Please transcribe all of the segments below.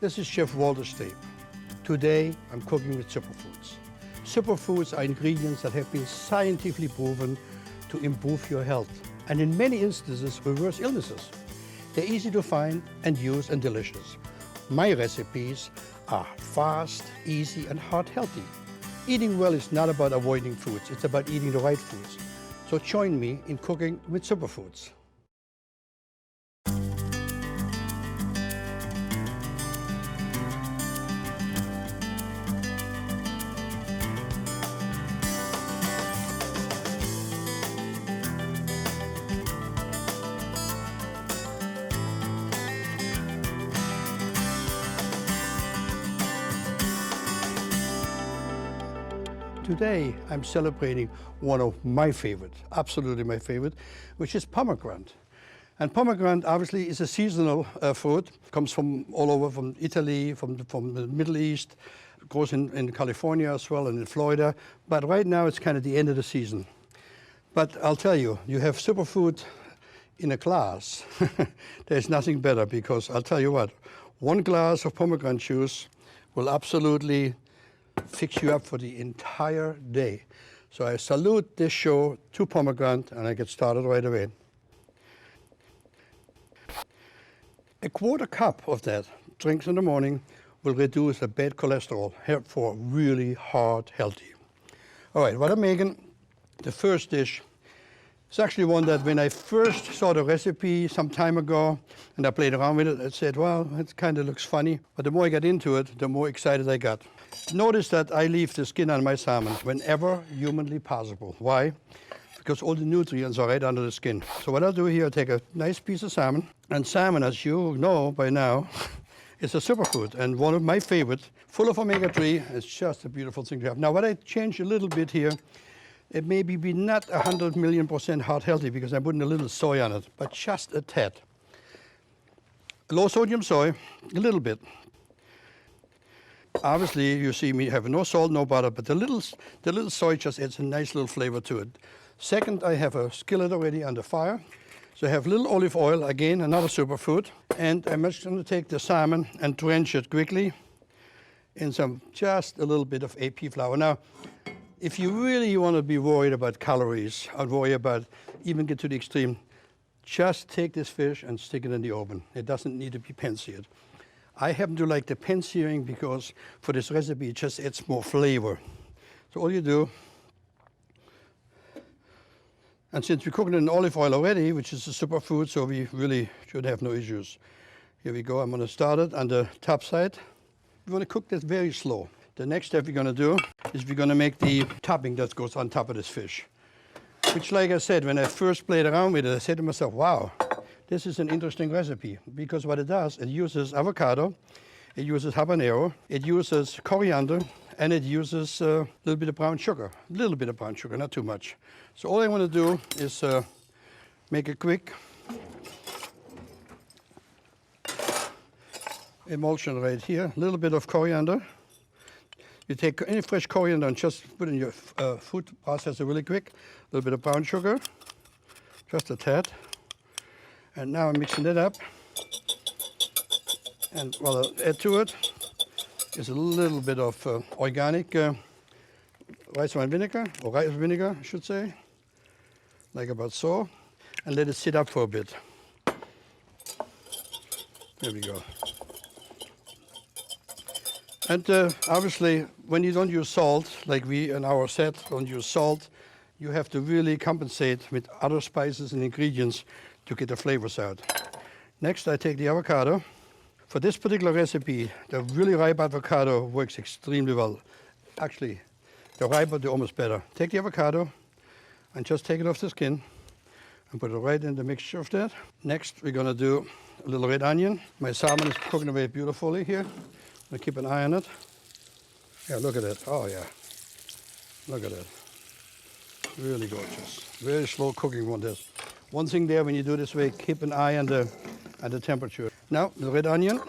This is Chef Walter Staib. Today I'm cooking with superfoods. Superfoods are ingredients that have been scientifically proven to improve your health and in many instances reverse illnesses. They're easy to find and use and delicious. My recipes are fast, easy and heart healthy. Eating well is not about avoiding foods, it's about eating the right foods. So join me in cooking with superfoods. Today I'm celebrating one of my favorites, absolutely my favorite, which is pomegranate. And pomegranate obviously is a seasonal fruit, comes from all over, from Italy, from the Middle East, grows in California as well and in Florida. But right now it's kind of the end of the season. But I'll tell you, you have superfood in a glass. There's nothing better because I'll tell you what, one glass of pomegranate juice will absolutely fix you up for the entire day. So I salute this show to pomegranate and I get started right away. A quarter cup of that drinks in the morning will reduce the bad cholesterol, help for really heart healthy. All right, what I'm making, the first dish, is actually one that when I first saw the recipe some time ago and I played around with it, I said, well, it kind of looks funny. But the more I got into it, the more excited I got. Notice that I leave the skin on my salmon whenever humanly possible. Why? Because all the nutrients are right under the skin. So what I'll do here, I'll take a nice piece of salmon. And salmon, as you know by now, is a superfood and one of my favorites, full of omega-3. It's just a beautiful thing to have. Now what I changed a little bit here, it may be not 100,000,000% heart healthy because I'm putting a little soy on it, but just a tad. Low sodium soy, a little bit. Obviously, you see me have no salt, no butter, but the little soy just adds a nice little flavor to it. Second, I have a skillet already on the fire. So I have a little olive oil, again, another superfood. And I'm just going to take the salmon and drench it quickly in just a little bit of AP flour. Now, if you really want to be worried about calories or worry about even get to the extreme, just take this fish and stick it in the oven. It doesn't need to be pan-seared. I happen to like the pan-searing because for this recipe it just adds more flavor. So all you do, and since we're cooking it in olive oil already, which is a superfood, so we really should have no issues. Here we go, I'm going to start it on the top side. We want to cook this very slow. The next step we're going to do is we're going to make the topping that goes on top of this fish. Which, like I said, when I first played around with it, I said to myself, wow, this is an interesting recipe. Because what it does, it uses avocado, it uses habanero, it uses coriander, and it uses a little bit of brown sugar. A little bit of brown sugar, not too much. So all I want to do is make a quick emulsion right here. A little bit of coriander. You take any fresh coriander and just put in your food processor really quick. A little bit of brown sugar, just a tad. And now I'm mixing it up. And what I'll add to it is a little bit of organic rice wine vinegar, or rice vinegar, I should say, like about so. And let it sit up for a bit. There we go. And obviously, when you don't use salt, like we in our set don't use salt, you have to really compensate with other spices and ingredients to get the flavors out. Next, I take the avocado. For this particular recipe, the really ripe avocado works extremely well. Actually, the riper, the almost better. Take the avocado and just take it off the skin and put it right in the mixture of that. Next, we're going to do a little red onion. My salmon is cooking away beautifully here. I'm going to keep an eye on it. Yeah, look at it. Oh, yeah. Look at it. Really gorgeous. Very slow cooking on this. One thing there, when you do this way, keep an eye on the temperature. Now, the red onion.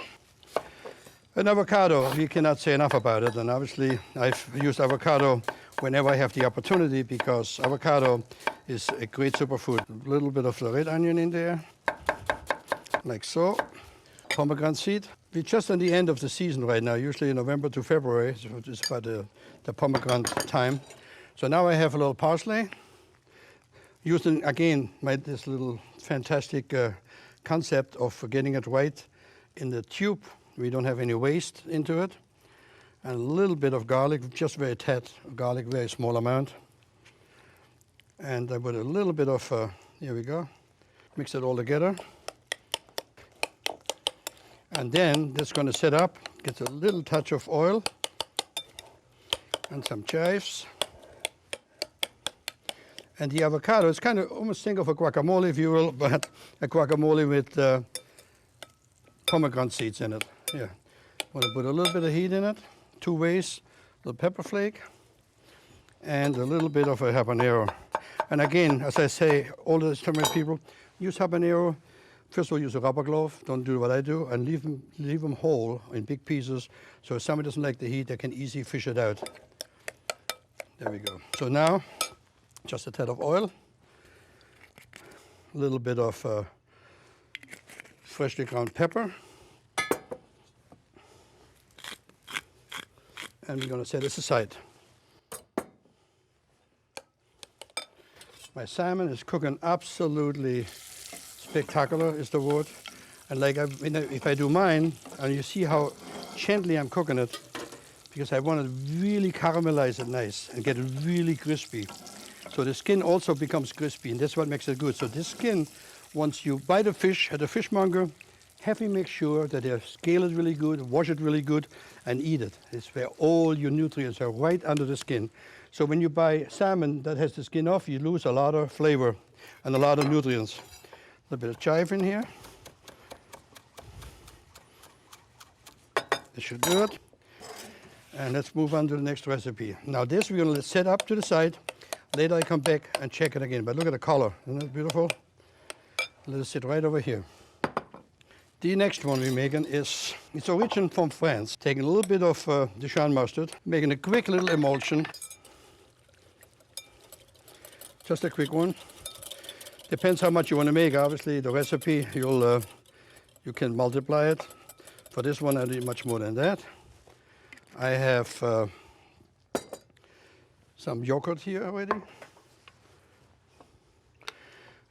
An avocado, we cannot say enough about it. And obviously, I've used avocado whenever I have the opportunity because avocado is a great superfood. A little bit of the red onion in there, like so. pomegranate seed. We're just at the end of the season right now, usually November to February, so it's about the pomegranate time. So now I have a little parsley. Using, again, this little fantastic concept of getting it right in the tube. We don't have any waste into it. And a little bit of garlic, just very tad garlic, very small amount. And I put a little bit of, here we go, mix it all together. And then that's going to set up, get a little touch of oil and some chives. And the avocado, it's kind of, almost think of a guacamole, if you will, but a guacamole with pomegranate seeds in it. Yeah, want to put a little bit of heat in it, 2 ways, a little pepper flake, and a little bit of a habanero. And again, as I say, all the time people use habanero. First of all, use a rubber glove. Don't do what I do, and leave them whole in big pieces. So if somebody doesn't like the heat, they can easily fish it out. There we go. So now, just a tad of oil, a little bit of freshly ground pepper, and we're going to set this aside. My salmon is cooking absolutely spectacular, is the word. And like if I do mine, and you see how gently I'm cooking it, because I want to really caramelize it nice and get it really crispy. So the skin also becomes crispy, and that's what makes it good. So this skin, once you buy the fish at the fishmonger, have him make sure that they scale it really good, wash it really good, and eat it. It's where all your nutrients are right under the skin. So when you buy salmon that has the skin off, you lose a lot of flavor and a lot of nutrients. A little bit of chive in here. This should do it. And let's move on to the next recipe. Now this we're going to set up to the side. Later I come back and check it again. But look at the color. Isn't that beautiful? Let it sit right over here. The next one we're making is, it's origin from France. Taking a little bit of Dijon mustard, making a quick little emulsion. Just a quick one. Depends how much you want to make. Obviously, the recipe, you can multiply it. For this one, I need much more than that. I have some yogurt here already.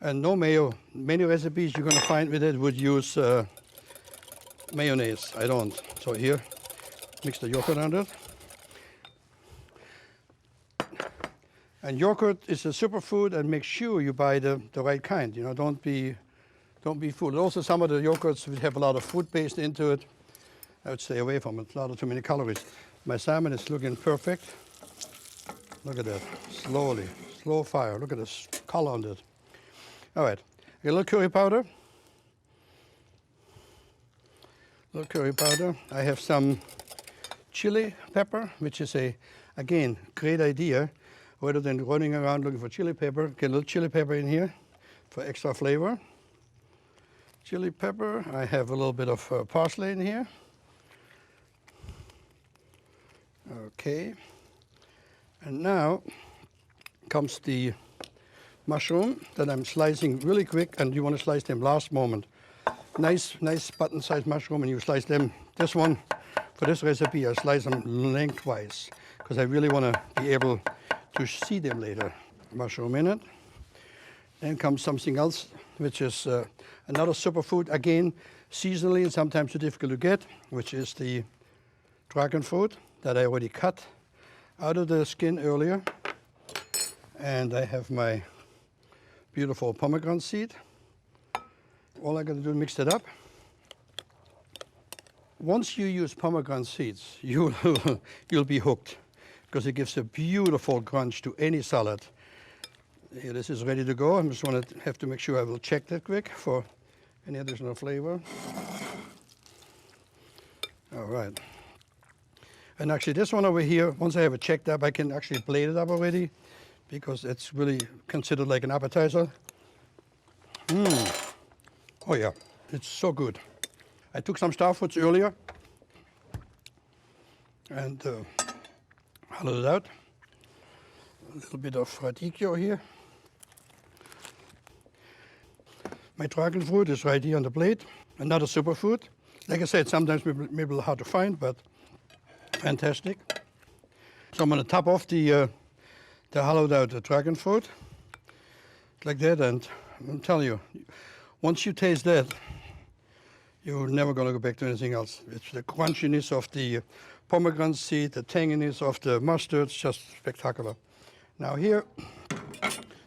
And no mayo. Many recipes you're going to find with it would use mayonnaise. I don't. So here, mix the yogurt under it. And yogurt is a superfood, and make sure you buy the right kind. You know, don't be fooled. Also, some of the yogurts have a lot of food paste into it. I would stay away from it. A lot of too many calories. My salmon is looking perfect. Look at that. Slowly, slow fire. Look at this color on it. All right, a little curry powder. A little curry powder. I have some chili pepper, which is again, great idea. Rather than running around looking for chili pepper, get a little chili pepper in here for extra flavor. Chili pepper. I have a little bit of parsley in here. Okay. And now comes the mushroom that I'm slicing really quick, and you want to slice them last moment. Nice button-sized mushroom, and you slice them. This one, for this recipe, I slice them lengthwise because I really want to be able to see them later. Mushroom in it. Then comes something else, which is another superfood, again, seasonally and sometimes too difficult to get, which is the dragon fruit that I already cut out of the skin earlier. And I have my beautiful pomegranate seed. All I got to do is mix it up. Once you use pomegranate seeds, you'll be hooked, because it gives a beautiful crunch to any salad. Here, this is ready to go. I just want to have to make sure I will check that quick for any additional flavor. All right. And actually this one over here, once I have it checked up, I can actually blade it up already, because it's really considered like an appetizer. Oh yeah, it's so good. I took some starfruits earlier and hollowed it out. A little bit of radicchio here. My dragon fruit is right here on the plate. Another superfood. Like I said, sometimes maybe hard to find, but fantastic. So I'm going to top off the hollowed out dragon fruit like that, and I'm telling you, once you taste that, you're never going to go back to anything else. It's the crunchiness of the pomegranate seed, the tanginess of the mustard. It's just spectacular. Now here,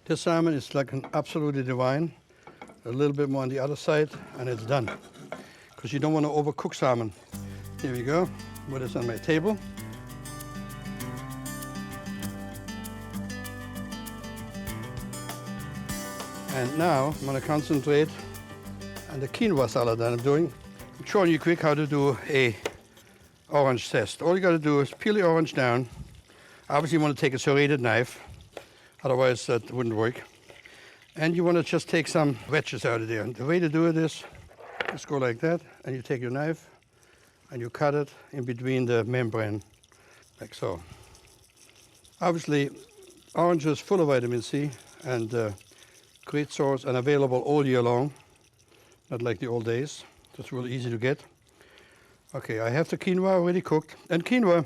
the salmon is like an absolutely divine. A little bit more on the other side, and it's done. Because you don't want to overcook salmon. Here we go. Put this on my table. And now I'm going to concentrate on the quinoa salad that I'm doing. I'm showing you quick how to do a orange zest. All you got to do is peel the orange down. Obviously you want to take a serrated knife, otherwise that wouldn't work. And you want to just take some wedges out of there. And the way to do it is, just go like that, and you take your knife and you cut it in between the membrane, like so. Obviously, orange is full of vitamin C and great source and available all year long, not like the old days. It's really easy to get. Okay, I have the quinoa already cooked. And quinoa,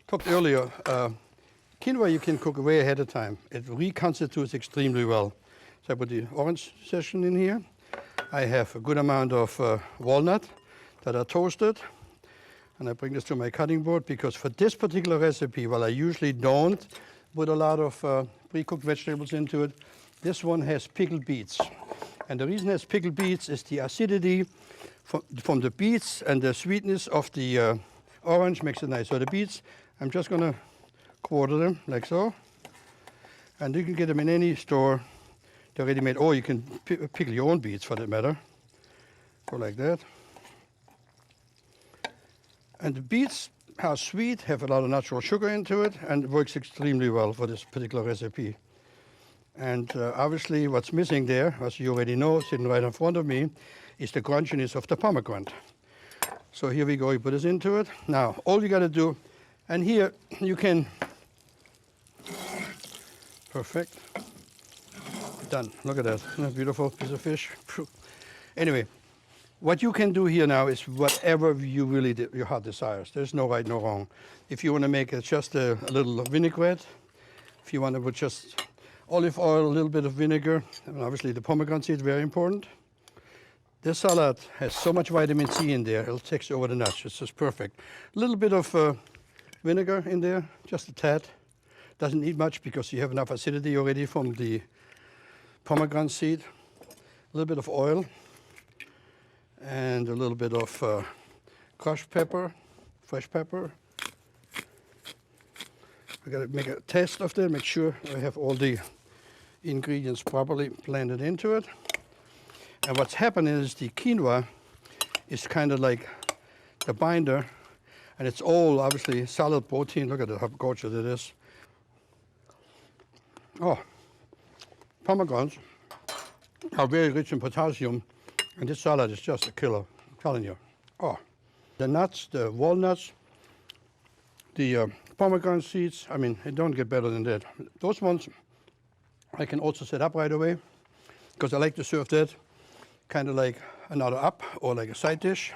talked earlier, quinoa you can cook way ahead of time. It reconstitutes extremely well. So I put the orange section in here. I have a good amount of walnut that are toasted. And I bring this to my cutting board because for this particular recipe, while I usually don't put a lot of pre-cooked vegetables into it, this one has pickled beets. And the reason it has pickled beets is the acidity from the beets and the sweetness of the orange makes it nice. So the beets, I'm just going to quarter them like so. And you can get them in any store. They're ready made, or you can pickle your own beets for that matter. Go like that. And the beets are sweet, have a lot of natural sugar into it, and it works extremely well for this particular recipe. And obviously what's missing there, as you already know, sitting right in front of me, is the crunchiness of the pomegranate. So here we go, you put this into it. Now, all you gotta do, and here you can, perfect, done. Look at that, isn't that beautiful piece of fish? Anyway, what you can do here now is whatever you really, your heart desires. There's no right, no wrong. If you wanna make it just a little vinaigrette, if you wanna put just olive oil, a little bit of vinegar, and obviously the pomegranate seed is very important. This salad has so much vitamin C in there, it'll take over the nuts. It's just perfect. A little bit of vinegar in there, just a tad. Doesn't need much because you have enough acidity already from the pomegranate seed. A little bit of oil and a little bit of crushed pepper, fresh pepper. I gotta make a test of that, make sure I have all the ingredients properly blended into it. And what's happening is the quinoa is kind of like the binder, and it's all obviously solid protein. Look at how gorgeous it is. Oh, pomegranates are very rich in potassium, and this salad is just a killer, I'm telling you. Oh, the nuts, the walnuts, the pomegranate seeds, I mean, it don't get better than that. Those ones I can also set up right away because I like to serve that kind of like another up or like a side dish.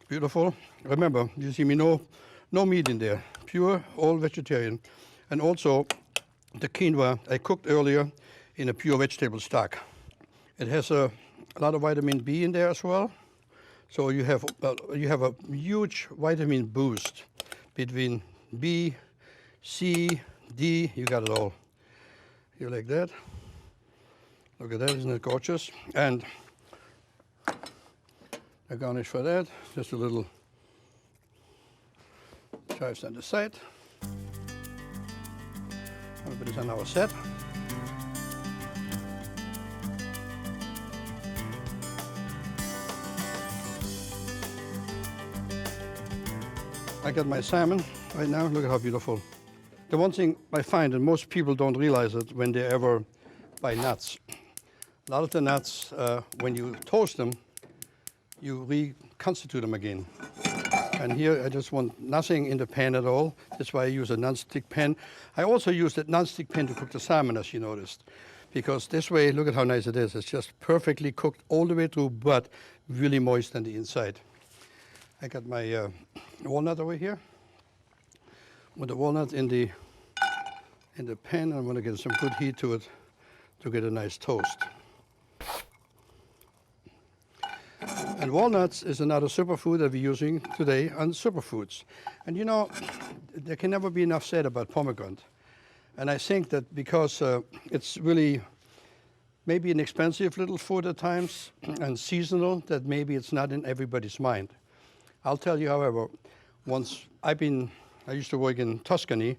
Beautiful. Remember, you see me, no meat in there. Pure, all vegetarian. And also the quinoa I cooked earlier in a pure vegetable stock. It has a lot of vitamin B in there as well. So you have a huge vitamin boost between B, C, D, you got it all. You like that? Look at that, isn't it gorgeous? And a garnish for that, just a little chives on the side. I'll put this on our set. I got my salmon right now. Look at how beautiful. The one thing I find, and most people don't realize it when they ever buy nuts. A lot of the nuts, when you toast them, you reconstitute them again. And here I just want nothing in the pan at all. That's why I use a non-stick pan. I also use that non-stick pan to cook the salmon, as you noticed, because this way, look at how nice it is. It's just perfectly cooked all the way through, but really moist on the inside. I got my walnut over here. With the walnut in the pan, I'm going to get some good heat to it to get a nice toast. And walnuts is another superfood that we're using today on Superfoods. And you know, there can never be enough said about pomegranate. And I think that because it's really maybe an expensive little food at times and seasonal, that maybe it's not in everybody's mind. I'll tell you, however, once I used to work in Tuscany,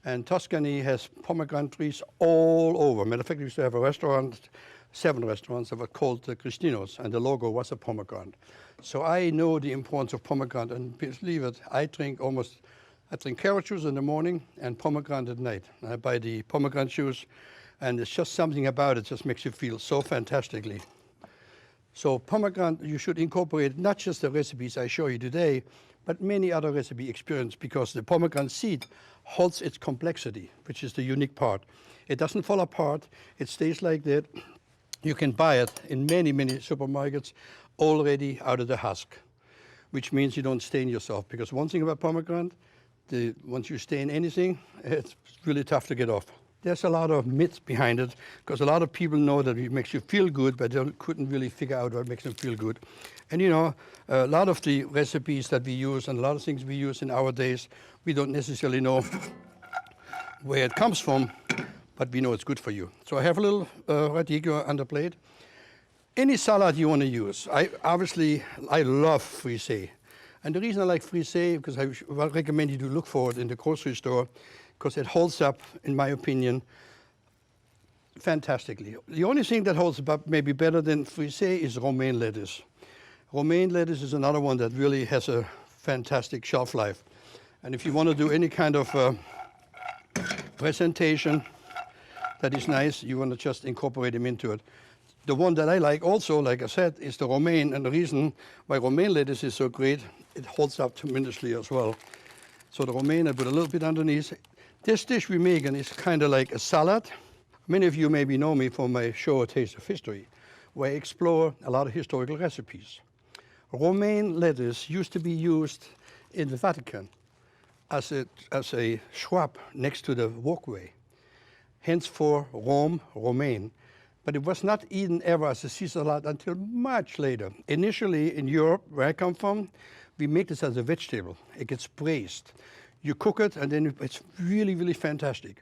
and Tuscany has pomegranate trees all over. Matter of fact, we used to have a restaurant, 7 restaurants that were called Cristino's, and the logo was a pomegranate. So I know the importance of pomegranate, and believe it, I drink carrot juice in the morning and pomegranate at night. I buy the pomegranate juice, and it's just something about it just makes you feel so fantastically. So pomegranate, you should incorporate not just the recipes I show you today, but many other recipe experience, because the pomegranate seed holds its complexity, which is the unique part. It doesn't fall apart, it stays like that. You can buy it in many, many supermarkets already out of the husk, which means you don't stain yourself. Because one thing about pomegranate, once you stain anything, it's really tough to get off. There's a lot of myths behind it, because a lot of people know that it makes you feel good, but they couldn't really figure out what makes them feel good. And you know, a lot of the recipes that we use and a lot of things we use in our days, we don't necessarily know where it comes from, but we know it's good for you. So I have a little radicchio on the plate. Any salad you want to use. I love frisee. And the reason I like frisee, because I recommend you to look for it in the grocery store, because it holds up, in my opinion, fantastically. The only thing that holds up maybe better than frisee is romaine lettuce. Romaine lettuce is another one that really has a fantastic shelf life. And if you want to do any kind of presentation that is nice, you want to just incorporate them into it. The one that I like also, like I said, is the romaine. And the reason why romaine lettuce is so great, it holds up tremendously as well. So the romaine, I put a little bit underneath. This dish we're making is kind of like a salad. Many of you maybe know me from my show, A Taste of History, where I explore a lot of historical recipes. Romaine lettuce used to be used in the Vatican as a shrub next to the walkway, hence for Rome, romaine. But it was not eaten ever as a sea salad until much later. Initially in Europe, where I come from, we make this as a vegetable. It gets braised. You cook it, and then it's really, really fantastic.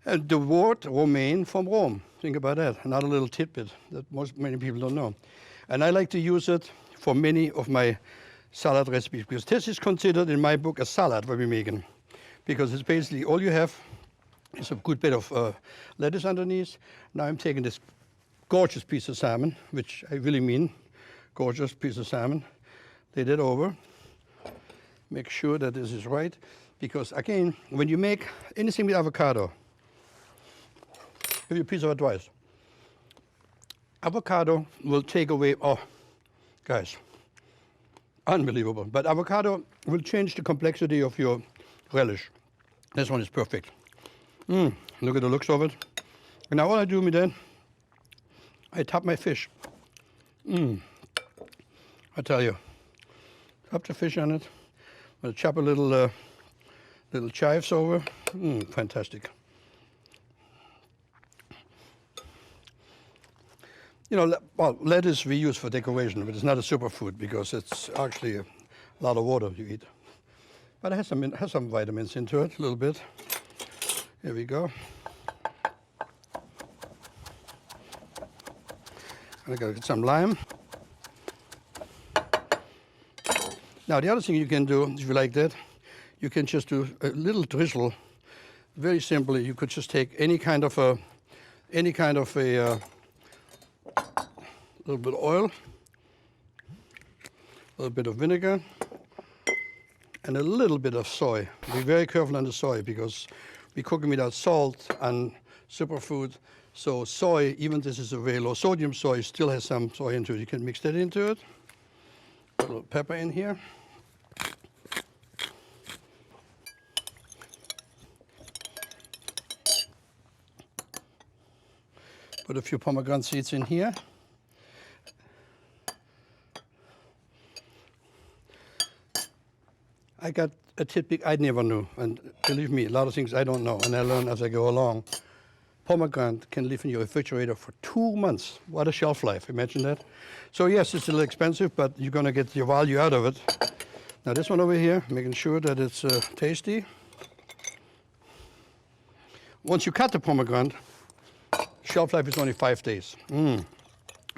And the word romaine from Rome, think about that, another little tidbit that many people don't know. And I like to use it for many of my salad recipes, because this is considered in my book a salad what we're making, because it's basically all you have is a good bit of lettuce underneath. Now I'm taking this gorgeous piece of salmon, which I really mean, gorgeous piece of salmon. Lay that over. Make sure that this is right, because again, when you make anything with avocado, give you a piece of advice. Avocado will take away, oh, guys, unbelievable. But avocado will change the complexity of your relish. This one is perfect. Look at the looks of it. And now what I do with that, I top my fish. I tell you, top the fish on it. I'm gonna chop a little chives over. Fantastic. You know, well, lettuce we use for decoration, but it's not a superfood because it's actually a lot of water you eat. But it has some vitamins into it, a little bit. Here we go. I gotta get some lime. Now the other thing you can do, if you like that, you can just do a little drizzle. Very simply, you could just take any kind of a little bit of oil, a little bit of vinegar, and a little bit of soy. Be very careful on the soy because we're cooking without salt and superfood. So soy, even this is a very low sodium soy, still has some soy into it. You can mix that into it. A little pepper in here. Put a few pomegranate seeds in here. I got a tidbit I never knew, and believe me, a lot of things I don't know, and I learn as I go along. Pomegranate can live in your refrigerator for 2 months. What a shelf life, imagine that. So yes, it's a little expensive, but you're gonna get your value out of it. Now this one over here, making sure that it's tasty. Once you cut the pomegranate, shelf life is only 5 days.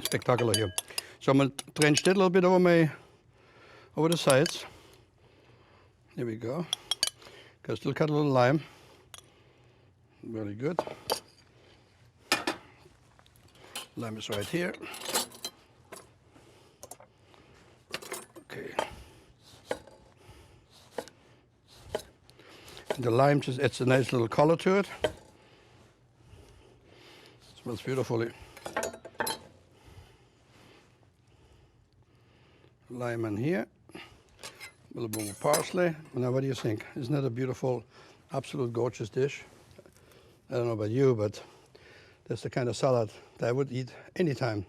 Spectacular here. So I'm gonna drench that a little bit over the sides. There we go. Can still cut a little lime. Very good. Lime is right here. Okay. And the lime just adds a nice little color to it. Smells beautifully. Lime in here. A little bit of parsley. Now, what do you think? Isn't that a beautiful, absolute gorgeous dish? I don't know about you, but that's the kind of salad that I would eat anytime.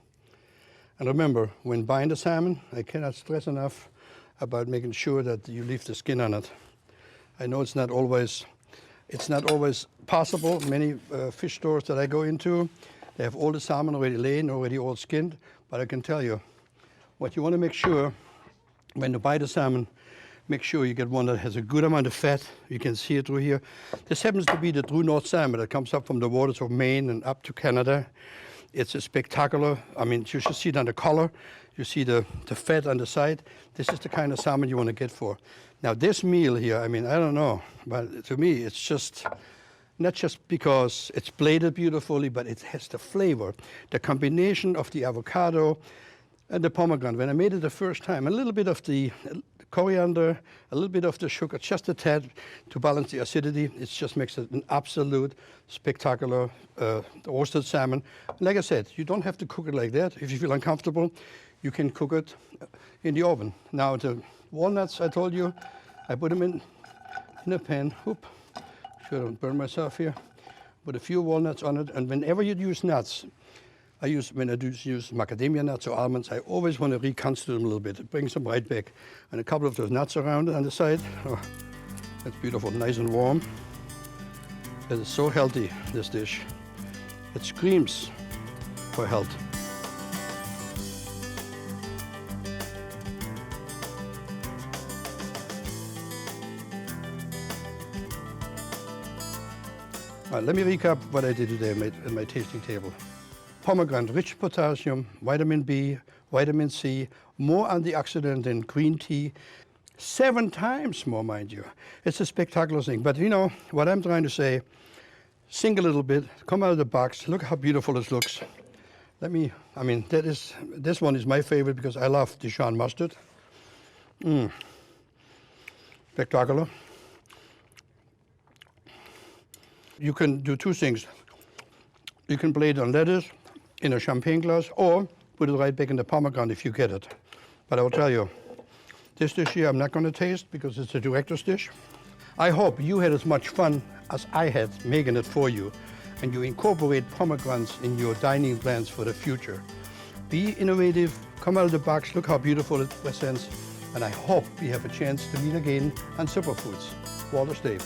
And remember, when buying the salmon, I cannot stress enough about making sure that you leave the skin on it. I know it's not always possible. Many fish stores that I go into, they have all the salmon already laid, already all skinned. But I can tell you, what you want to make sure when you buy the salmon, make sure you get one that has a good amount of fat. You can see it through here. This happens to be the true North salmon that comes up from the waters of Maine and up to Canada. It's a spectacular, I mean, you should see it on the color. You see the fat on the side. This is the kind of salmon you want to get for. Now this meal here, I mean, I don't know, but to me it's just, not just because it's plated beautifully, but it has the flavor. The combination of the avocado and the pomegranate. When I made it the first time, a little bit of the coriander, a little bit of the sugar, just a tad to balance the acidity. It just makes it an absolute spectacular roasted salmon. Like I said, you don't have to cook it like that. If you feel uncomfortable, you can cook it in the oven. Now the walnuts, I told you, I put them in a pan. Oop, sure I don't burn myself here. Put a few walnuts on it, and whenever you use nuts, when I do use macadamia nuts or almonds, I always want to reconstitute them a little bit. It brings them right back. And a couple of those nuts around on the side. Oh, that's beautiful, nice and warm. It is so healthy, this dish. It screams for health. All right, let me recap what I did today at my tasting table. Pomegranate, rich potassium, vitamin B, vitamin C, more antioxidant than green tea, 7 times more, mind you. It's a spectacular thing. But you know, what I'm trying to say, sing a little bit, come out of the box, look how beautiful this looks. This one is my favorite because I love Dijon mustard. Spectacular. You can do 2 things. You can plate it on lettuce, in a champagne glass, or put it right back in the pomegranate if you get it. But I will tell you, this dish here I'm not going to taste because it's a director's dish. I hope you had as much fun as I had making it for you, and you incorporate pomegranates in your dining plans for the future. Be innovative, come out of the box, look how beautiful it presents, and I hope we have a chance to meet again on Superfoods. Walter Staib.